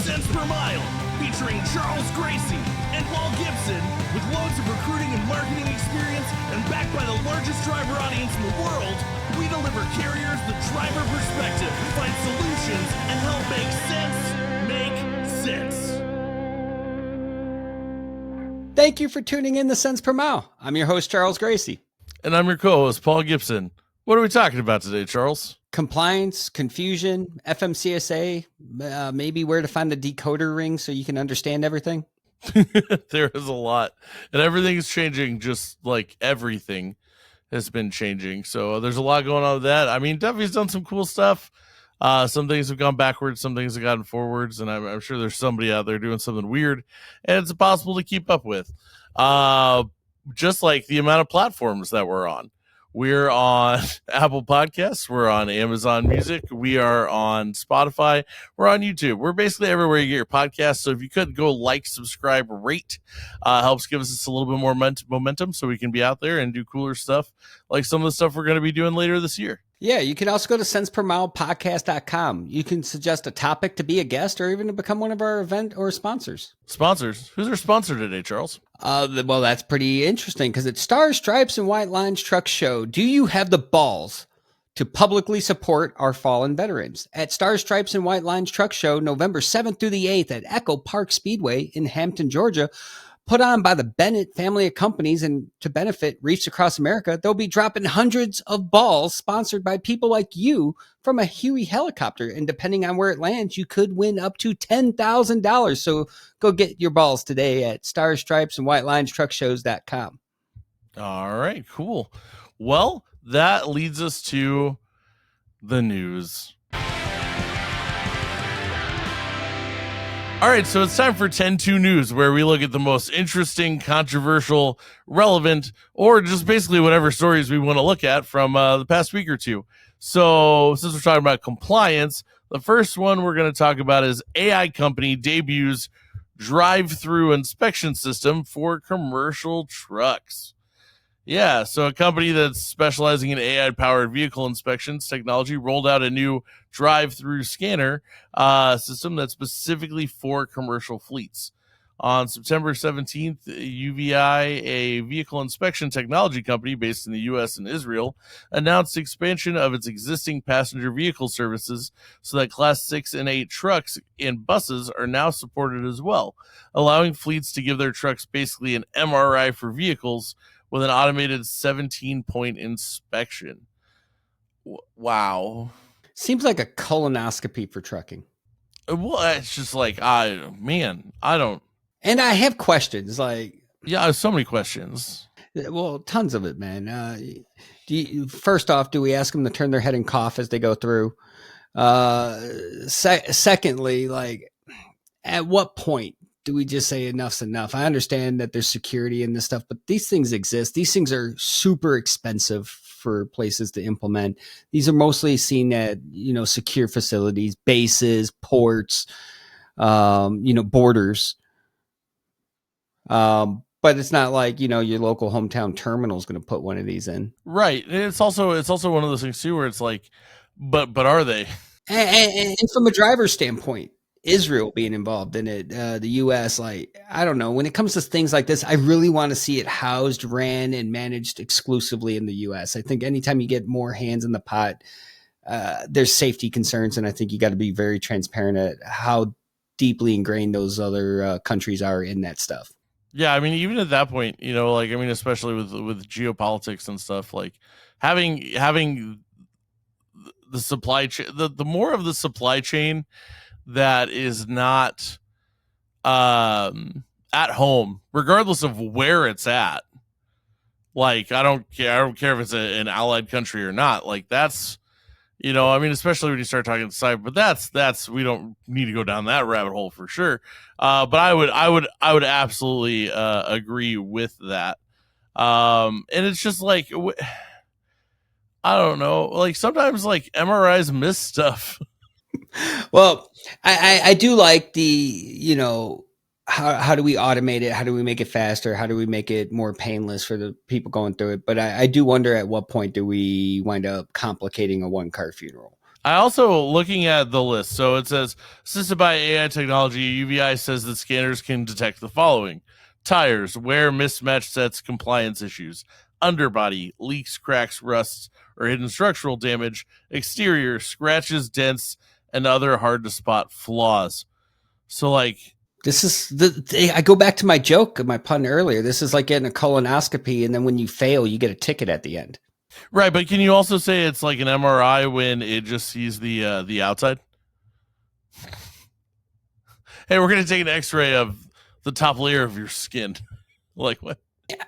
Cents Per Mile, featuring Charles Gracie and Paul Gibson, with loads of recruiting and marketing experience and backed by the largest driver audience in the world. We deliver carriers the driver perspective, find solutions, and help make sense make sense. Thank you for tuning in to Cents Per Mile. I'm your host, Charles Gracie. And I'm your co-host, Paul Gibson. What are we talking about today, Charles? Compliance, confusion, FMCSA, maybe where to find the decoder ring so you can understand everything. There is a lot. And everything is changing, just like everything has been changing. So there's a lot going on with that. I mean, Duffy's done some cool stuff. Some things have gone backwards, some things have gotten forwards, and I'm sure there's somebody out there doing something weird, and it's impossible to keep up with. Just like the amount of platforms that we're on. We're on Apple Podcasts. We're on Amazon Music. We are on Spotify. We're on YouTube. We're basically everywhere you get your podcasts. So if you could go like, subscribe, rate, helps give us a little bit more momentum so we can be out there and do cooler stuff like some of the stuff we're going to be doing later this year. Yeah, you can also go to centspermilepodcast.com. You can suggest a topic to be a guest or even to become one of our event or sponsors. Sponsors? Who's our sponsor today, Charles? Well, that's pretty interesting because it's Stars, Stripes, and White Lines Truck Show. Do you have the balls to publicly support our fallen veterans? At Stars, Stripes, and White Lines Truck Show, November 7th through the 8th at Echo Park Speedway in Hampton, Georgia, put on by the Bennett family of companies and to benefit reefs across America, they'll be dropping hundreds of balls sponsored by people like you from a Huey helicopter. And depending on where it lands, you could win up to $10,000. So go get your balls today at Stars, Stripes, and White Lines Truck Shows.com. All right, cool. Well, that leads us to the news. All right, so it's time for 10-2 News, where we look at the most interesting, controversial, relevant, or just basically whatever stories we want to look at from the past week or two. So since we're talking about compliance, the first one we're going to talk about is AI company debuts drive-through inspection system for commercial trucks. Yeah, so a company that's specializing in AI-powered vehicle inspections technology rolled out a new drive-through scanner system that's specifically for commercial fleets. On September 17th, UVI, a vehicle inspection technology company based in the U.S. and Israel, announced expansion of its existing passenger vehicle services so that Class 6 and 8 trucks and buses are now supported as well, allowing fleets to give their trucks basically an MRI for vehicles with an automated 17-point inspection. Wow. Seems like a colonoscopy for trucking. Well, it's just like, I don't. And I have questions like. Yeah, I have so many questions. Well, tons of it, man. First off, do we ask them to turn their head and cough as they go through? Secondly, like, at what point do we just say enough's enough? I understand that there's security in this stuff, but these things exist. These things are super expensive for places to implement. These are mostly seen at, secure facilities, bases, ports, borders. But it's not like, your local hometown terminal is going to put one of these in. Right. And it's also one of those things too, where it's like, but are they? And from a driver's standpoint, Israel being involved in it, the U.S., like, I don't know. When it comes to things like this, I really want to see it housed, ran, and managed exclusively in the U.S. I think anytime you get more hands in the pot, there's safety concerns, and I think you got to be very transparent at how deeply ingrained those other countries are in that stuff. Yeah, I mean, even at that point, especially with geopolitics and stuff, like having the supply chain, the more of the supply chain that is not at home, regardless of where it's at. Like, I don't care if it's an allied country or not. Like, that's, especially when you start talking cyber, but that's we don't need to go down that rabbit hole for sure. But I would absolutely agree with that. And it's just like, I don't know, like sometimes like MRIs miss stuff. Well, I do like the, how do we automate it? How do we make it faster? How do we make it more painless for the people going through it? But I do wonder at what point do we wind up complicating a one-car funeral? I also, looking at the list, so it says, assisted by AI technology, UVI says that scanners can detect the following: tires, wear, mismatched sets, compliance issues, underbody, leaks, cracks, rusts, or hidden structural damage, exterior, scratches, dents, and other hard-to-spot flaws. So, like... This is I go back to my joke, my pun earlier. This is like getting a colonoscopy, and then when you fail, you get a ticket at the end. Right, but can you also say it's like an MRI when it just sees the outside? Hey, we're going to take an X-ray of the top layer of your skin. Like what? Yeah,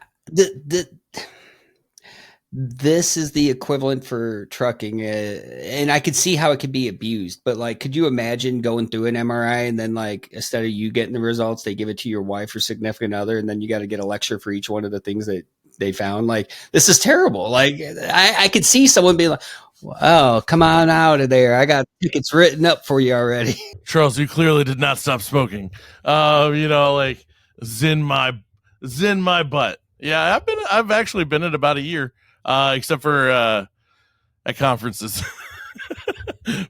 this is the equivalent for trucking, and I could see how it could be abused. But like, could you imagine going through an MRI and then like instead of you getting the results, they give it to your wife or significant other, and then you got to get a lecture for each one of the things that they found? Like, this is terrible. Like, I could see someone being like, "Wow, come on out of there! I got tickets written up for you already." Charles, you clearly did not stop smoking. Like zin my butt. Yeah, I've actually been at about a year, except for at conferences.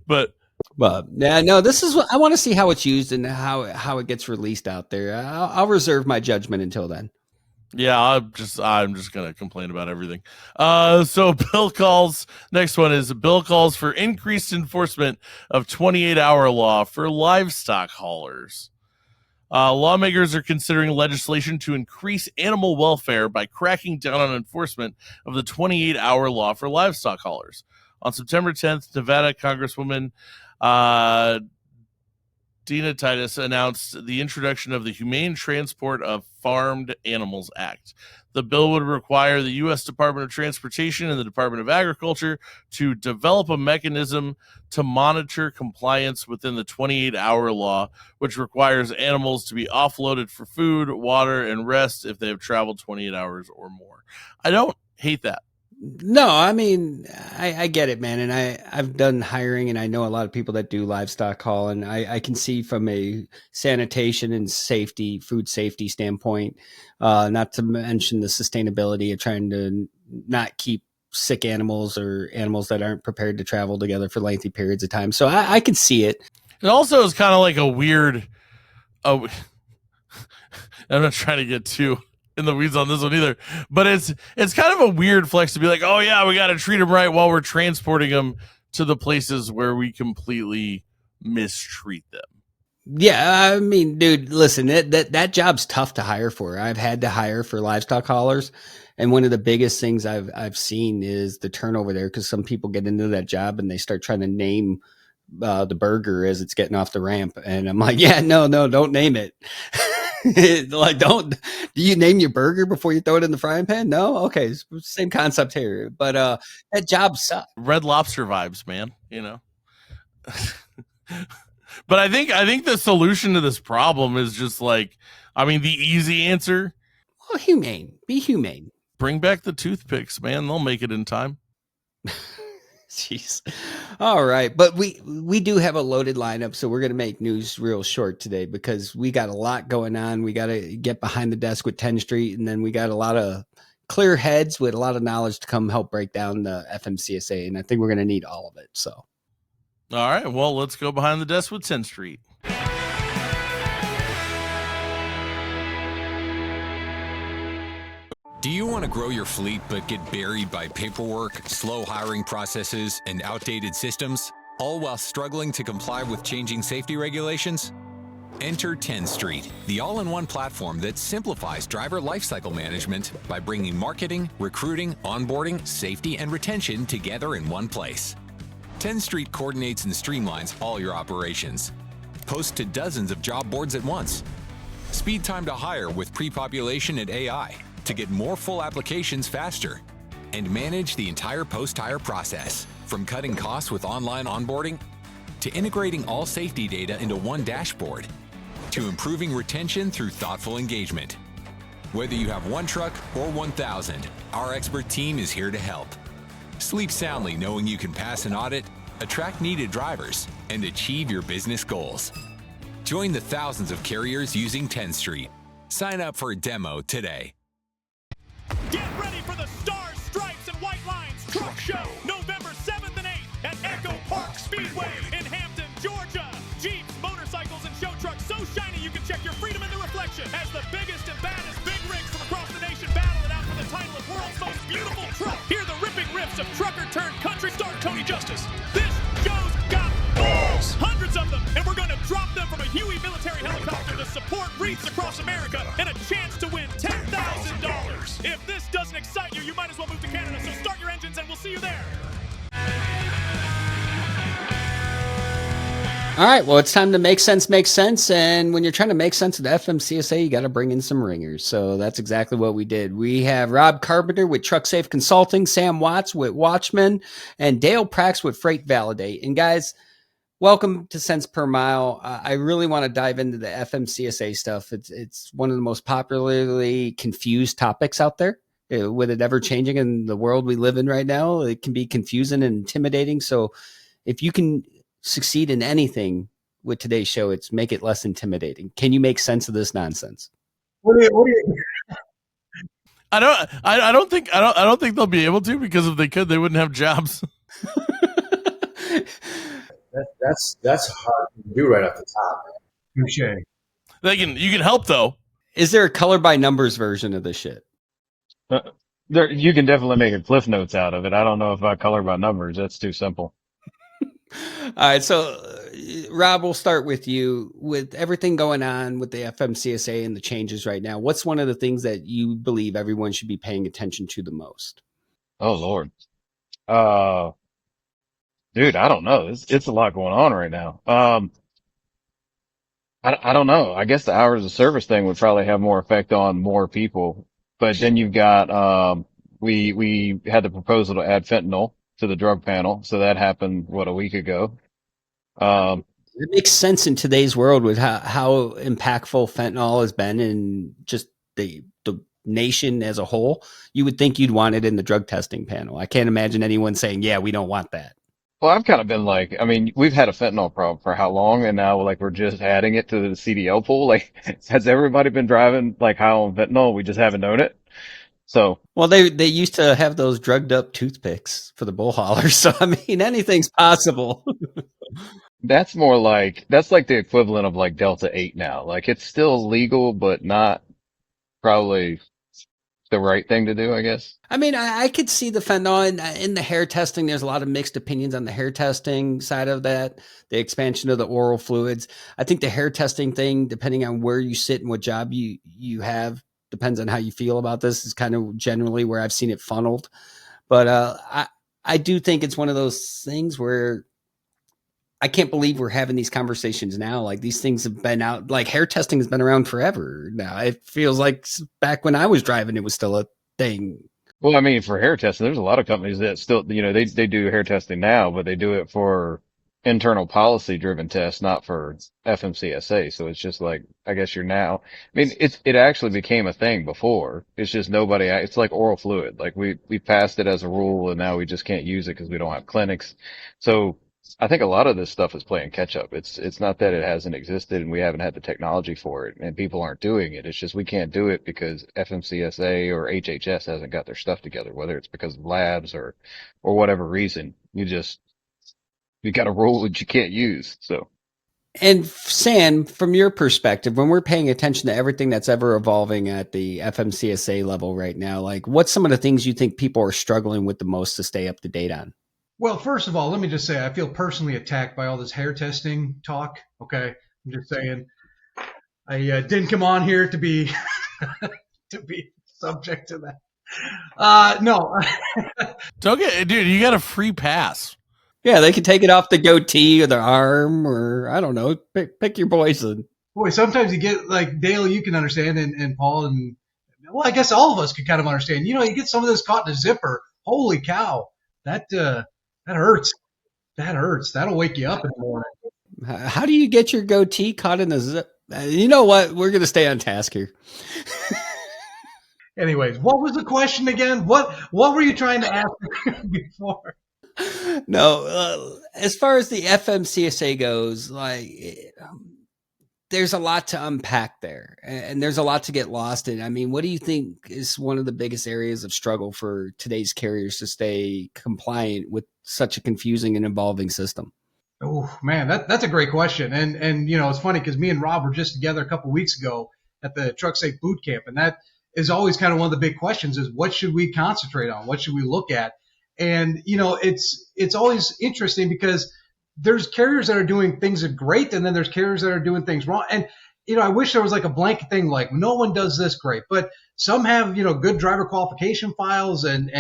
But yeah, no, this is what I want to see how it's used and how it gets released out there. I'll reserve my judgment until then. Yeah, I'm just gonna complain about everything. So Bill calls. Next one is Bill calls for increased enforcement of 28-hour law for livestock haulers. Lawmakers are considering legislation to increase animal welfare by cracking down on enforcement of the 28-hour law for livestock haulers. On September 10th, Nevada Congresswoman Dina Titus announced the introduction of the Humane Transport of Farmed Animals Act. The bill would require the U.S. Department of Transportation and the Department of Agriculture to develop a mechanism to monitor compliance within the 28-hour law, which requires animals to be offloaded for food, water, and rest if they have traveled 28 hours or more. I don't hate that. No, I mean, I get it, man. And I've done hiring, and I know a lot of people that do livestock haul, and I can see from a sanitation and safety, food safety standpoint, not to mention the sustainability of trying to not keep sick animals or animals that aren't prepared to travel together for lengthy periods of time. So I can see it. It also is kind of like a weird, I'm not trying to get too in the weeds on this one either, but it's kind of a weird flex to be like, oh yeah, we got to treat them right while we're transporting them to the places where we completely mistreat them. Yeah, I mean, dude, listen, that job's tough to hire for. I've had to hire for livestock haulers, and one of the biggest things I've seen is the turnover there, because some people get into that job and they start trying to name the burger as it's getting off the ramp, and I'm like, yeah, no, don't name it. Like, do you name your burger before you throw it in the frying pan? No? Okay. Same concept here. But that job sucks. Red Lobster vibes, man, you know. But I think the solution to this problem is just like, I mean, the easy answer. Well, humane. Be humane. Bring back the toothpicks, man. They'll make it in time. Jeez. All right. But we do have a loaded lineup, so we're going to make news real short today because we got a lot going on. We got to get behind the desk with Tenstreet, and then we got a lot of clear heads with a lot of knowledge to come help break down the FMCSA, and I think we're going to need all of it. So, all right. Well, let's go behind the desk with Tenstreet. Do you want to grow your fleet but get buried by paperwork, slow hiring processes, and outdated systems, all while struggling to comply with changing safety regulations? Enter Tenstreet, the all-in-one platform that simplifies driver lifecycle management by bringing marketing, recruiting, onboarding, safety, and retention together in one place. Tenstreet coordinates and streamlines all your operations. Post to dozens of job boards at once. Speed time to hire with pre-population and AI to get more full applications faster, and manage the entire post-hire process, from cutting costs with online onboarding, to integrating all safety data into one dashboard, to improving retention through thoughtful engagement. Whether you have one truck or 1,000, our expert team is here to help. Sleep soundly knowing you can pass an audit, attract needed drivers, and achieve your business goals. Join the thousands of carriers using Tenstreet. Sign up for a demo today. Get ready for the Stars, Stripes, and White Lines Truck Show, November 7th and 8th at Echo Park Speedway. beautiful truck. Hear the ripping riffs of trucker turned country star Tony Justice. This show's got balls, hundreds of them, and we're going to drop them from a Huey military helicopter to support wreaths across America and a chance to win $10,000. If this doesn't excite you, you might as well move to Canada. So start your engines and we'll see you there. All right, well, it's time to make sense. And when you're trying to make sense of the FMCSA, you got to bring in some ringers. So that's exactly what we did. We have Rob Carpenter with Truck Safe Consulting, Sam Watts with Watchmen, and Dale Prax with FreightValidate. And guys, welcome to Cents Per Mile. I really want to dive into the FMCSA stuff. It's one of the most popularly confused topics out there. With it ever changing in the world we live in right now, it can be confusing and intimidating. So if you can succeed in anything with today's show, it's make it less intimidating. Can you make sense of this nonsense? What do you I don't think they'll be able to, because if they could, they wouldn't have jobs. That's hard to do right off the top, man. Touche. You can help though. Is there a color by numbers version of this shit? You can definitely make a Cliff Notes out of it. I don't know if I color by numbers. That's too simple. All right, so Rob, we'll start with you. With everything going on with the FMCSA and the changes right now, what's one of the things that you believe everyone should be paying attention to the most? Oh Lord, dude, I don't know. It's a lot going on right now. I don't know. I guess the hours of service thing would probably have more effect on more people. But then you've got we had the proposal to add fentanyl to the drug panel, so that happened a week ago. It makes sense in today's world with how impactful fentanyl has been in just the nation as a whole. You would think you'd want it in the drug testing panel. I can't imagine anyone saying, yeah, we don't want that. Well, I've kind of been like, I mean, we've had a fentanyl problem for how long, and now we're just adding it to the CDL pool. Like, has everybody been driving high on fentanyl? We just haven't known it. So, well, they used to have those drugged up toothpicks for the bull haulers. So, I mean, anything's possible. that's like the equivalent of Delta 8 now. It's still legal, but not probably the right thing to do, I guess. I mean, I could see the fentanyl in the hair testing. There's a lot of mixed opinions on the hair testing side of that, the expansion of the oral fluids. I think the hair testing thing, depending on where you sit and what job you have, depends on how you feel about this, is kind of generally where I've seen it funneled. But I do think it's one of those things where I can't believe we're having these conversations now. These things have been out, hair testing has been around forever now. It feels like back when I was driving, it was still a thing. Well, I mean, for hair testing, there's a lot of companies that still, they do hair testing now, but they do it for internal policy driven tests, not for FMCSA. So it's just I guess you're now, I mean, it actually became a thing before. It's just it's like oral fluid. We passed it as a rule, and now we just can't use it because we don't have clinics. So I think a lot of this stuff is playing catch up. It's not that it hasn't existed and we haven't had the technology for it and people aren't doing it. It's just we can't do it because FMCSA or HHS hasn't got their stuff together, whether it's because of labs or whatever reason. You got a rule that you can't use. So, and Sam, from your perspective, when we're paying attention to everything that's ever evolving at the FMCSA level right now, what's some of the things you think people are struggling with the most to stay up to date on? Well, first of all, let me just say I feel personally attacked by all this hair testing talk. Okay, I'm just saying I didn't come on here to be to be subject to that. No, Dude, you got a free pass. Yeah, they could take it off the goatee or the arm, or I don't know, pick your poison. Boy, sometimes you get Dale, you can understand, and Paul, and well, I guess all of us could kind of understand. You get some of this caught in a zipper. Holy cow, that hurts. That hurts. That'll wake you up in the morning. How do you get your goatee caught in a zip? You know what? We're going to stay on task here. Anyways, what was the question again? What were you trying to ask before? No, as far as the FMCSA goes, there's a lot to unpack there, and there's a lot to get lost in. I mean, what do you think is one of the biggest areas of struggle for today's carriers to stay compliant with such a confusing and evolving system? Oh man, that's a great question. And it's funny because me and Rob were just together a couple weeks ago at the Truck Safe Boot Camp, and is always kind of one of the big questions is what should we concentrate on? What should we look at? And, it's always interesting because there's carriers that are doing things that are great, and then there's carriers that are doing things wrong. And, I wish there was like a blanket thing, like no one does this great, but some have, good driver qualification files and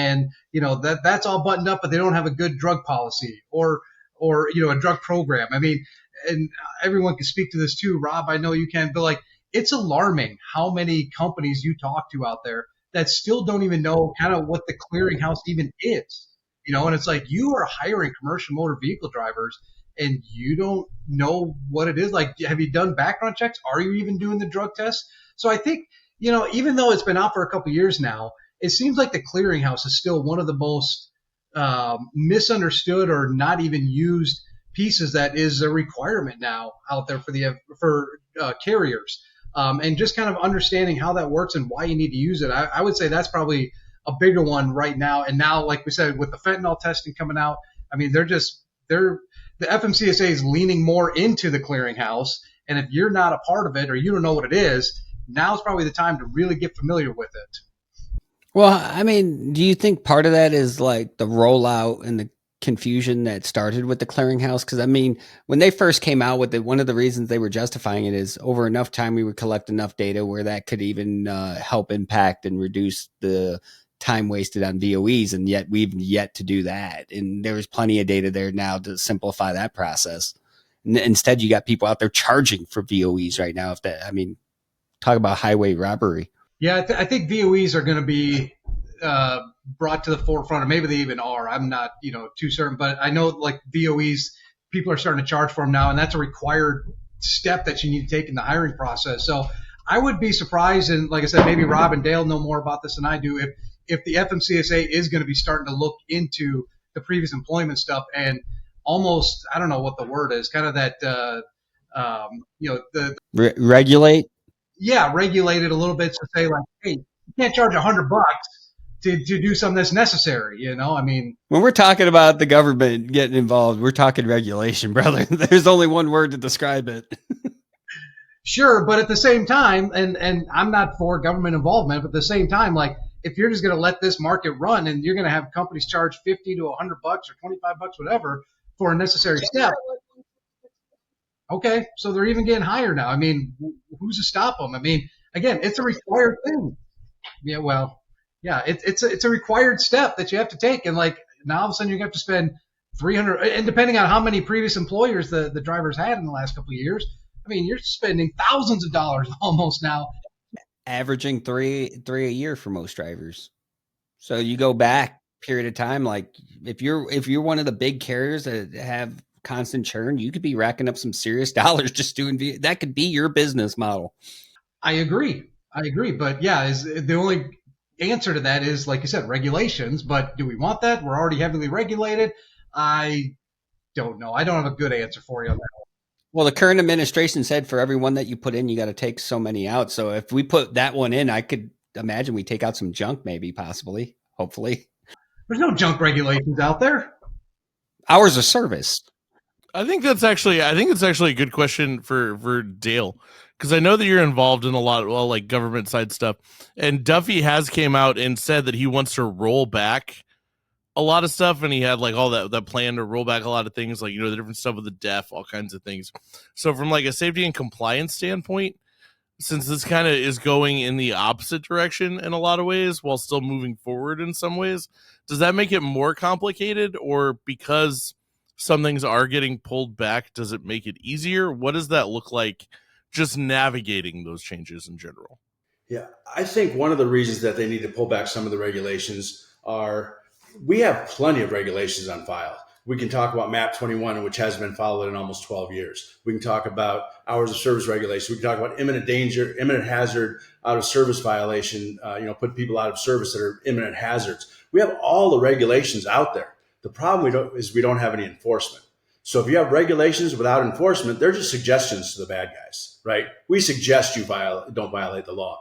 that's all buttoned up, but they don't have a good drug policy or a drug program. I mean, and everyone can speak to this too, Rob, I know you can, but like, it's alarming how many companies you talk to out there that still don't even know kind of what the clearinghouse even is, and it's like you are hiring commercial motor vehicle drivers and you don't know what it is. Like, have you done background checks? Are you even doing the drug tests? So I think, even though it's been out for a couple of years now, it seems like the clearinghouse is still one of the most misunderstood or not even used pieces that is a requirement now out there for carriers. And just kind of understanding how that works and why you need to use it. I would say that's probably a bigger one right now. And now, like we said, with the fentanyl testing coming out, I mean, the FMCSA is leaning more into the clearinghouse. And if you're not a part of it or you don't know what it is, now's probably the time to really get familiar with it. Well, I mean, do you think part of that is like the rollout and the confusion that started with the clearinghouse? Because I mean, when they first came out with it, one of the reasons they were justifying it is over enough time we would collect enough data where that could even help impact and reduce the time wasted on VOEs, and yet we've yet to do that. And there's plenty of data there now to simplify that process. Instead, you got people out there charging for VOEs right now. Talk about highway robbery. Yeah, I think VOEs are going to be brought to the forefront, or maybe they even are. I'm not, too certain, but I know like VOEs, people are starting to charge for them now, and that's a required step that you need to take in the hiring process. So I would be surprised, and like I said, maybe Rob and Dale know more about this than I do, if the FMCSA is going to be starting to look into the previous employment stuff and almost, I don't know what the word is, kind of that, Regulate. Yeah, regulate it a little bit to say like, hey, you can't charge $100 to do something that's necessary. I mean, when we're talking about the government getting involved, we're talking regulation, brother. There's only one word to describe it. Sure, but at the same time, and I'm not for government involvement, but at the same time, like if you're just going to let this market run and you're going to have companies charge $50 to $100 or $25, whatever, for a necessary step. Okay, so they're even getting higher now. I mean, who's to stop them? I mean, again, it's a required thing. Yeah, well, yeah, it's a required step that you have to take, and like now all of a sudden you're going to have to spend $300, and depending on how many previous employers the drivers had in the last couple of years, I mean, you're spending thousands of dollars almost now. Averaging three a year for most drivers. So you go back period of time, like if you're one of the big carriers that have constant churn, you could be racking up some serious dollars just doing that. Could be your business model. I agree, but yeah, is the only answer to that is, like you said, regulations. But do we want that? We're already heavily regulated. I don't know. I don't have a good answer for you on that. Well, the current administration said for every one that you put in, you got to take so many out. So if we put that one in, I could imagine we take out some junk, maybe, possibly, hopefully. There's no junk regulations out there. Hours of service. I think it's actually a good question for Dale, because I know that you're involved in a lot of like government side stuff, and Duffy has came out and said that he wants to roll back a lot of stuff, and he had like all that plan to roll back a lot of things, like the different stuff with the deaf, all kinds of things. So from like a safety and compliance standpoint, since this kind of is going in the opposite direction in a lot of ways while still moving forward in some ways, does that make it more complicated, or because some things are getting pulled back, does it make it easier? What does that look like, just navigating those changes in general? Yeah, I think one of the reasons that they need to pull back some of the regulations are we have plenty of regulations on file. We can talk about MAP 21, which hasn't been followed in almost 12 years. We can talk about hours of service regulation. We can talk about imminent danger, imminent hazard, out of service violation, put people out of service that are imminent hazards. We have all the regulations out there. The problem we don't have any enforcement. So if you have regulations without enforcement, they're just suggestions to the bad guys, right? We suggest you don't violate the law.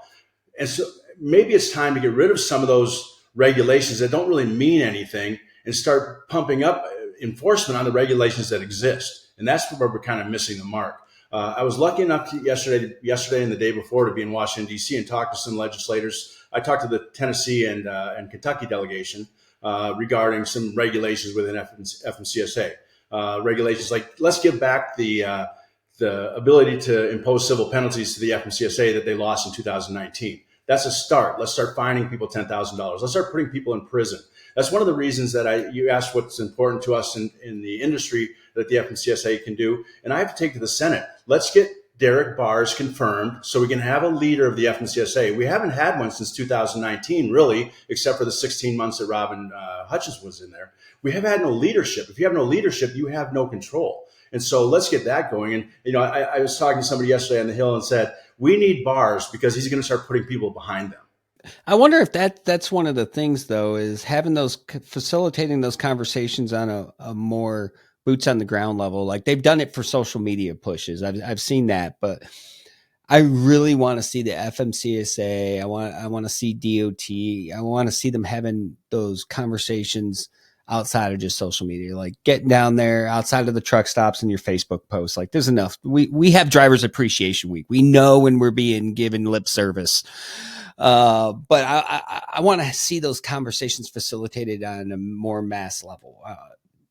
And so maybe it's time to get rid of some of those regulations that don't really mean anything and start pumping up enforcement on the regulations that exist. And that's where we're kind of missing the mark. I was lucky enough yesterday and the day before to be in Washington, D.C. and talk to some legislators I talked to the Tennessee and Kentucky delegation regarding some regulations within FMCSA. Regulations like, let's give back the ability to impose civil penalties to the FMCSA that they lost in 2019. That's a start. Let's start fining people $10,000. Let's start putting people in prison. That's one of the reasons that you asked what's important to us in the industry that the FMCSA can do. And I have to take to the Senate. Let's get Derek Bars confirmed so we can have a leader of the FMCSA. We haven't had one since 2019, really, except for the 16 months that Robin Hutchins was in there. We have had no leadership. If you have no leadership, you have no control. And so let's get that going. And, you know, I was talking to somebody yesterday on the Hill and said, we need Bars because he's going to start putting people behind them. I wonder if that's one of the things, though, is having facilitating those conversations on a more boots on the ground level. Like they've done it for social media pushes. I've seen that, but I really want to see the FMCSA. I want to see DOT. I want to see them having those conversations outside of just social media, like getting down there outside of the truck stops and your Facebook posts. Like there's enough. We have Drivers Appreciation Week. We know when we're being given lip service. But I want to see those conversations facilitated on a more mass level.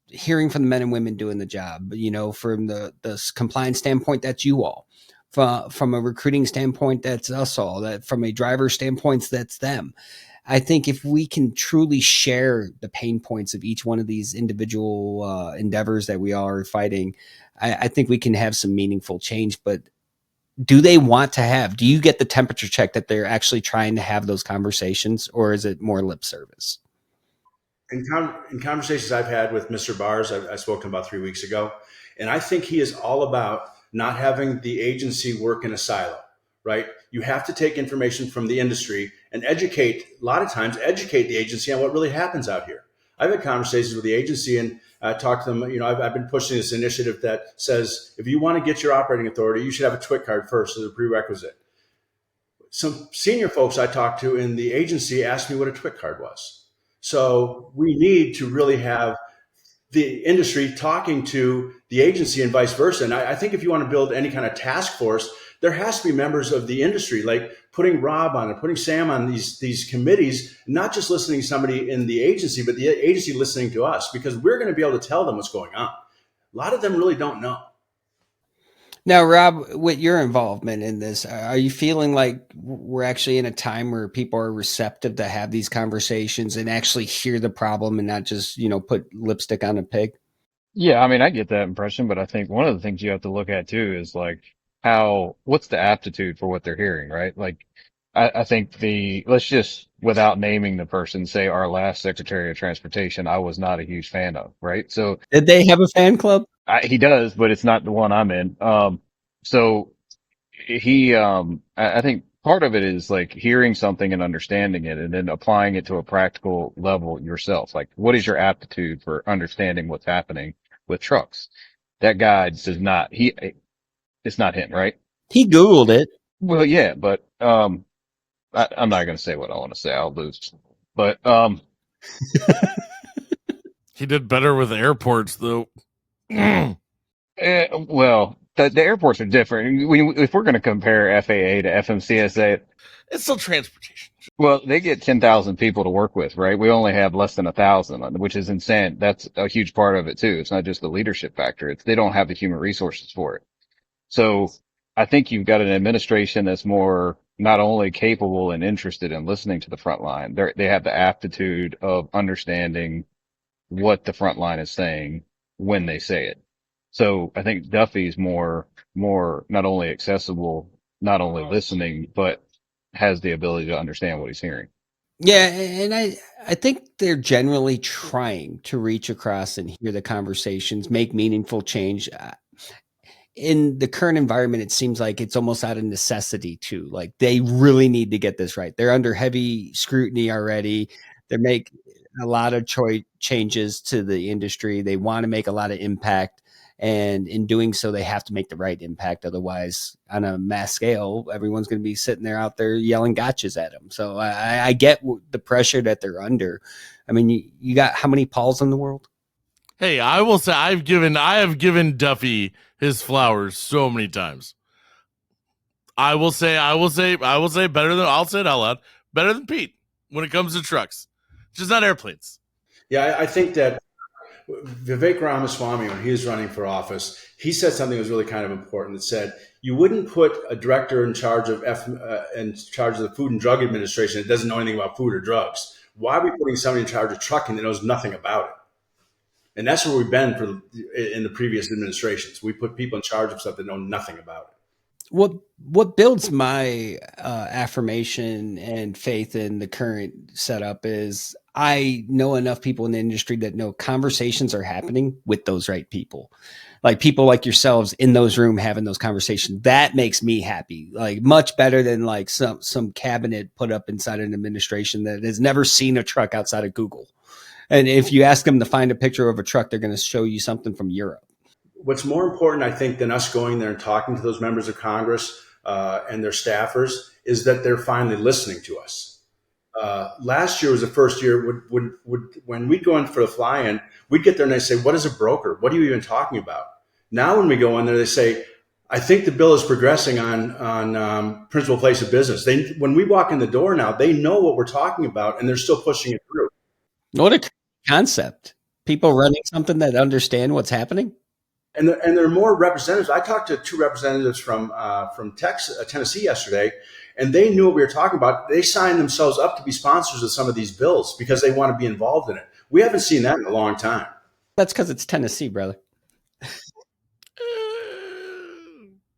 Hearing from the men and women doing the job, you know, from the compliance standpoint, that's you all. From a recruiting standpoint, that's us all. That from a driver standpoint, that's them. I think if we can truly share the pain points of each one of these individual endeavors that we are fighting, I think we can have some meaningful change. But do they want to have? Do you get the temperature check that they're actually trying to have those conversations, or is it more lip service? In conversations I've had with Mr. Bars, I spoke to him about 3 weeks ago, and I think he is all about not having the agency work in a silo, right? You have to take information from the industry and educate the agency on what really happens out here. I've had conversations with the agency and talked to them. You know, I've been pushing this initiative that says, if you want to get your operating authority, you should have a TWIC card first as a prerequisite. Some senior folks I talked to in the agency asked me what a TWIC card was. So we need to really have the industry talking to the agency and vice versa. And I think if you want to build any kind of task force, there has to be members of the industry, like putting Rob on it, putting Sam on these committees, not just listening to somebody in the agency, but the agency listening to us, because we're going to be able to tell them what's going on. A lot of them really don't know. Now, Rob, with your involvement in this, are you feeling like we're actually in a time where people are receptive to have these conversations and actually hear the problem and not just, you know, put lipstick on a pig? Yeah, I mean, I get that impression, but I think one of the things you have to look at too is like what's the aptitude for what they're hearing, right? Like, I think let's just, without naming the person, say our last Secretary of Transportation, I was not a huge fan of, right? So did they have a fan club? He does, but it's not the one I'm in. So he, I think part of it is like hearing something and understanding it and then applying it to a practical level yourself. Like, what is your aptitude for understanding what's happening with trucks? That guy does not, it's not him, right? He Googled it. Well, yeah, but, I'm not going to say what I want to say. I'll lose, but, he did better with airports though. Well, the airports are different. If we're going to compare FAA to FMCSA, it's still transportation. Well, they get 10,000 people to work with, right? We only have less than 1,000, which is insane. That's a huge part of it too. It's not just the leadership factor. They don't have the human resources for it. So I think you've got an administration that's more not only capable and interested in listening to the front line, they have the aptitude of understanding what the front line is saying when they say it. So I think Duffy's more not only accessible, not only listening, but has the ability to understand what he's hearing. Yeah, and I think they're generally trying to reach across and hear the conversations, make meaningful change. In the current environment, it seems like it's almost out of necessity too. Like they really need to get this right. They're under heavy scrutiny already. They make a lot of changes to the industry. They want to make a lot of impact. And in doing so, they have to make the right impact. Otherwise, on a mass scale, everyone's going to be sitting there out there yelling gotchas at them. So I get the pressure that they're under. I mean, you got how many Pauls in the world? Hey, I will say I have given Duffy his flowers so many times. I'll say it out loud, better than Pete when it comes to trucks, just not airplanes. Yeah, I think that Vivek Ramaswamy, when he was running for office, he said something that was really kind of important. That said, you wouldn't put a director in charge of the Food and Drug Administration that doesn't know anything about food or drugs. Why are we putting somebody in charge of trucking that knows nothing about it? And that's where we've been in the previous administrations. We put people in charge of stuff that know nothing about it. What builds my affirmation and faith in the current setup is I know enough people in the industry that know conversations are happening with those right people, like people like yourselves in those rooms having those conversations. That makes me happy, like much better than like some cabinet put up inside an administration that has never seen a truck outside of Google. And if you ask them to find a picture of a truck, they're going to show you something from Europe. What's more important, I think, than us going there and talking to those members of Congress and their staffers is that they're finally listening to us. Last year was the first year when we'd go in for the fly-in, we'd get there and they'd say, what is a broker? What are you even talking about? Now when we go in there, they say, I think the bill is progressing on principal place of business. When we walk in the door now, they know what we're talking about and they're still pushing it through. What a concept. People running something that understand what's happening. And there are more representatives. I talked to 2 representatives from Tennessee yesterday, and they knew what we were talking about. They signed themselves up to be sponsors of some of these bills because they want to be involved in it. We haven't seen that in a long time. That's because it's Tennessee, brother.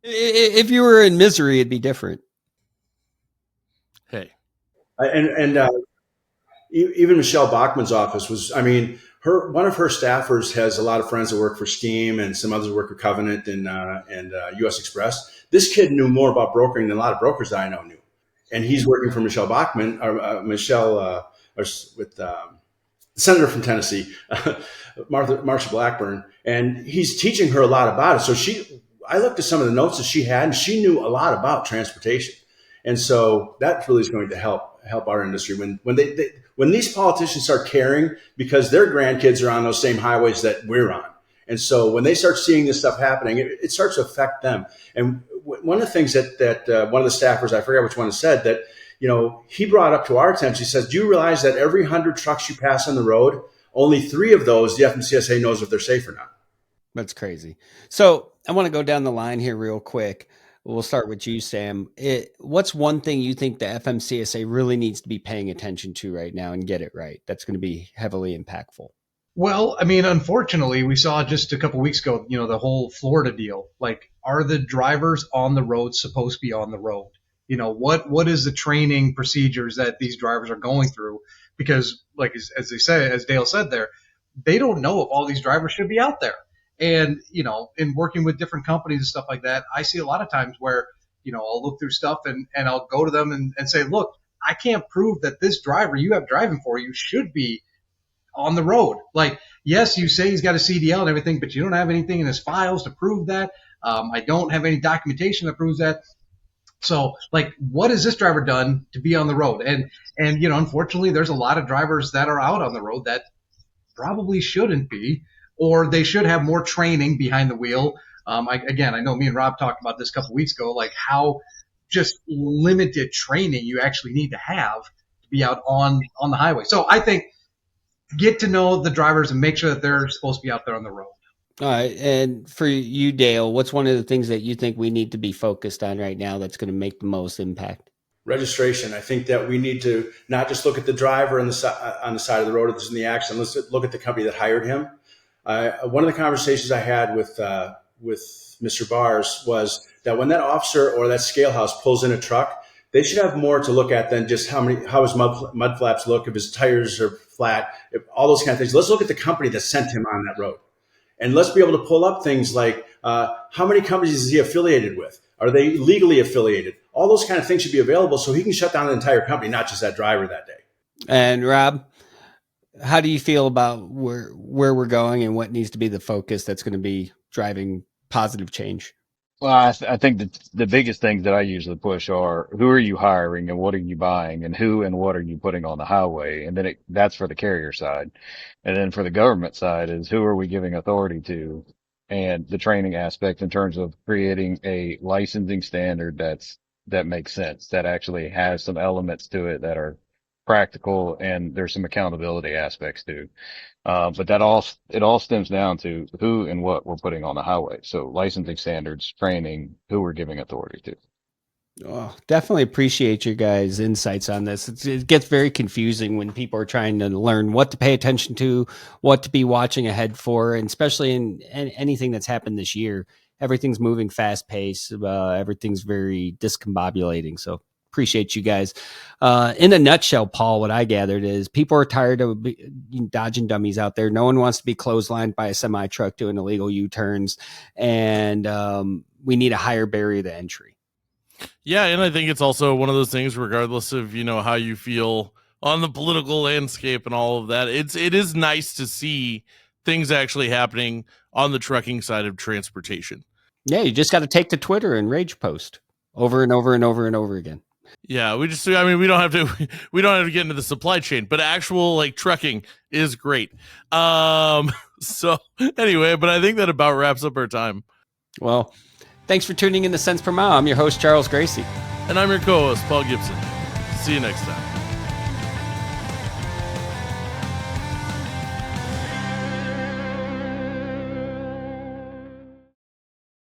If you were in misery, it'd be different. Hey. Even Michelle Bachmann's office was, one of her staffers has a lot of friends that work for Scheme and some others work for Covenant and U.S. Express. This kid knew more about brokering than a lot of brokers that I know knew. And he's working for Michelle Bachmann, with the senator from Tennessee, Marsha Blackburn, and he's teaching her a lot about it. So I looked at some of the notes that she had, and she knew a lot about transportation. And so that really is going to help our industry when these politicians start caring because their grandkids are on those same highways that we're on. And so when they start seeing this stuff happening, it starts to affect them. And one of the things that one of the staffers, I forget which one, said that, he brought up to our attention, he says, do you realize that every 100 trucks you pass on the road, only 3 of those, the FMCSA knows if they're safe or not. That's crazy. So I want to go down the line here real quick. We'll start with you, Sam. What's one thing you think the FMCSA really needs to be paying attention to right now and get it right? That's going to be heavily impactful. Well, unfortunately, we saw just a couple weeks ago, the whole Florida deal. Like, are the drivers on the road supposed to be on the road? What is the training procedures that these drivers are going through? Because, like as Dale said there, they don't know if all these drivers should be out there. And, in working with different companies and stuff like that, I see a lot of times where, I'll look through stuff and I'll go to them and say, look, I can't prove that this driver you have driving for you should be on the road. Like, yes, you say he's got a CDL and everything, but you don't have anything in his files to prove that. I don't have any documentation that proves that. So, like, what has this driver done to be on the road? And unfortunately, there's a lot of drivers that are out on the road that probably shouldn't be, or they should have more training behind the wheel. I know me and Rob talked about this a couple weeks ago, like how just limited training you actually need to have to be out on the highway. So I think get to know the drivers and make sure that they're supposed to be out there on the road. All right. And for you, Dale, what's one of the things that you think we need to be focused on right now that's going to make the most impact? Registration. I think that we need to not just look at the driver on the side of the road that's in the accident. Let's look at the company that hired him. One of the conversations I had with Mr. Bars was that when that officer or that scale house pulls in a truck, they should have more to look at than just how his mud flaps look, if his tires are flat, all those kind of things. Let's look at the company that sent him on that road. And let's be able to pull up things like how many companies is he affiliated with? Are they legally affiliated? All those kind of things should be available so he can shut down the entire company, not just that driver that day. And Rob, how do you feel about where we're going and what needs to be the focus that's going to be driving positive change? Well, I think the biggest things that I usually push are who are you hiring and what are you buying and who and what are you putting on the highway? And then that's for the carrier side. And then for the government side is who are we giving authority to, and the training aspect in terms of creating a licensing standard that's that makes sense, that actually has some elements to it that are practical, and there's some accountability aspects too. But it all stems down to who and what we're putting on the highway. So licensing standards, training, who we're giving authority to. Oh, definitely appreciate your guys' insights on this. It gets very confusing when people are trying to learn what to pay attention to, what to be watching ahead for, and especially in anything that's happened this year. Everything's moving fast paced. Everything's very discombobulating. So appreciate you guys. In a nutshell, Paul, what I gathered is people are tired of dodging dummies out there. No one wants to be clotheslined by a semi truck doing illegal U-turns, and we need a higher barrier to entry. Yeah, and I think it's also one of those things, regardless of, how you feel on the political landscape and all of that, it is nice to see things actually happening on the trucking side of transportation. Yeah, you just got to take to Twitter and rage post over and over and over and over again. Yeah, we don't have to get into the supply chain, but actual trucking is great. So anyway, but I think that about wraps up our time. Well, thanks for tuning in to Cents Per Mile. I'm your host, Charles Gracie. And I'm your co-host, Paul Gibson. See you next time.